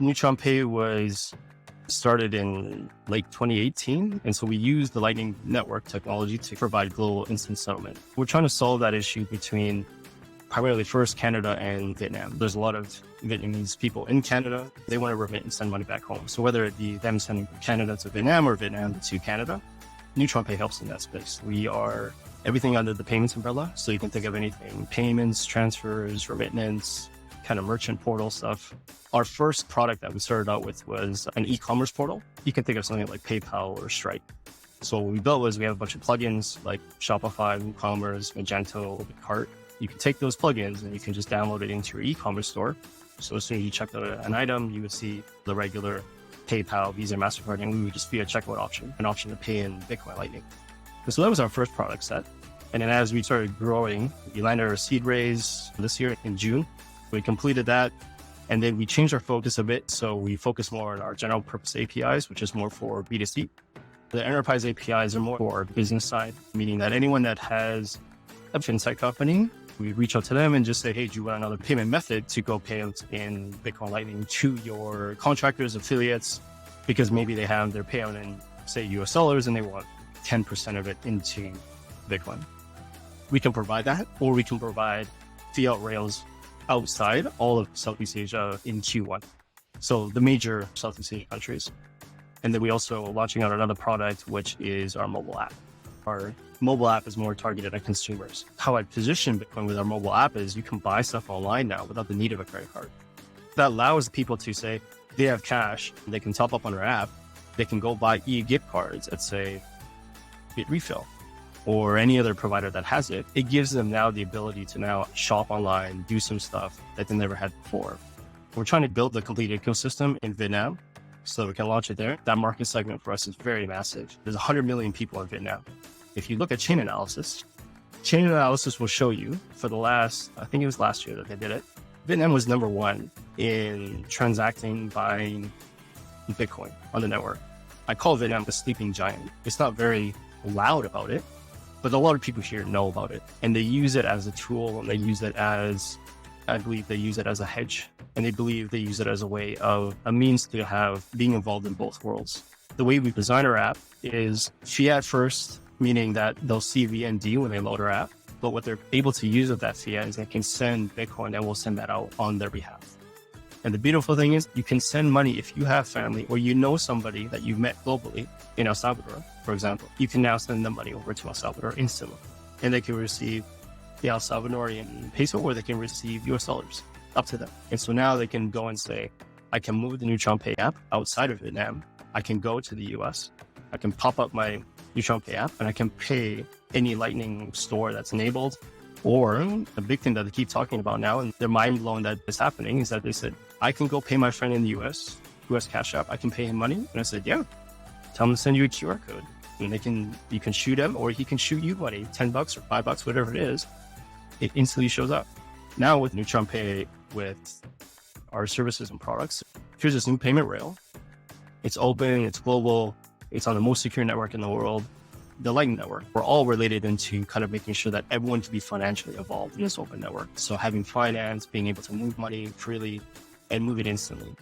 Neutronpay was started in late 2018. And so we use the Lightning Network technology to provide global instant settlement. We're trying to solve that issue between primarily first Canada and Vietnam. There's a lot of Vietnamese people in Canada. They want to remit and send money back home. So whether it be them sending from Canada to Vietnam or Vietnam to Canada, Neutronpay helps in that space. We are everything under the payments umbrella. So you can think of anything, payments, transfers, remittance, kind of merchant portal stuff. Our first product that we started out with was an e-commerce portal. You can think of something like PayPal or Stripe. So what we built was we have a bunch of plugins like Shopify, WooCommerce, Magento, Cart. You can take those plugins and you can just download it into your e-commerce store. So as soon as you check out an item, you would see the regular PayPal, Visa, MasterCard, and we would just be a checkout option, an option to pay in Bitcoin Lightning. So that was our first product set. And then as we started growing, we landed our seed raise this year in June. We completed that. And then we changed our focus a bit. So we focus more on our general purpose APIs, which is more for B2C. The enterprise APIs are more for our business side, meaning that anyone that has a fintech company, we reach out to them and just say, hey, do you want another payment method to go pay out in Bitcoin Lightning to your contractors, affiliates, because maybe they have their payout in, say, US dollars and they want 10% of it into Bitcoin. We can provide that, or we can provide fiat rails outside all of Southeast Asia in Q1. So the major Southeast Asian countries. And then we also launching out another product, which is our mobile app. Our mobile app is more targeted at consumers. How I position Bitcoin with our mobile app is you can buy stuff online now without the need of a credit card. That allows people to say they have cash, they can top up on our app, they can go buy e-gift cards at, say, Bitrefill or any other provider that has it. It gives them now the ability to now shop online, do some stuff that they never had before. We're trying to build the complete ecosystem in Vietnam so we can launch it there. That market segment for us is very massive. There's 100 million people in Vietnam. If you look at chain analysis will show you for the last, I think it was last year that they did it. Vietnam was number one in transacting, buying Bitcoin on the network. I call Vietnam the sleeping giant. It's not very loud about it, but a lot of people here know about it. And they use it as a tool, and they use it as, I believe they use it as a hedge. And they believe they use it as a way of a means to have being involved in both worlds. The way we design our app is fiat first, meaning that they'll see VND when they load our app. But what they're able to use with that fiat is they can send Bitcoin and we'll send that out on their behalf. And the beautiful thing is you can send money if you have family or you know somebody that you've met globally in El Salvador, for example. You can now send them money over to El Salvador instantly. And they can receive the El Salvadorian peso or they can receive US dollars, up to them. And so now they can go and say, I can move the Neutronpay app outside of Vietnam. I can go to the US. I can pop up my Neutronpay app and I can pay any Lightning store that's enabled. Or the big thing that they keep talking about now, and they're mind blown that it's happening, is that they said, I can go pay my friend in the US Cash App. I can pay him money. And I said, yeah, tell him to send you a QR code. And you can shoot him or he can shoot you money, $10 or $5, whatever it is. It instantly shows up. Now with Neutronpay, with our services and products, here's this new payment rail. It's open, it's global, it's on the most secure network in the world, the Lightning Network. We're all related into kind of making sure that everyone can be financially involved in this open network. So having finance, being able to move money freely and move it instantly.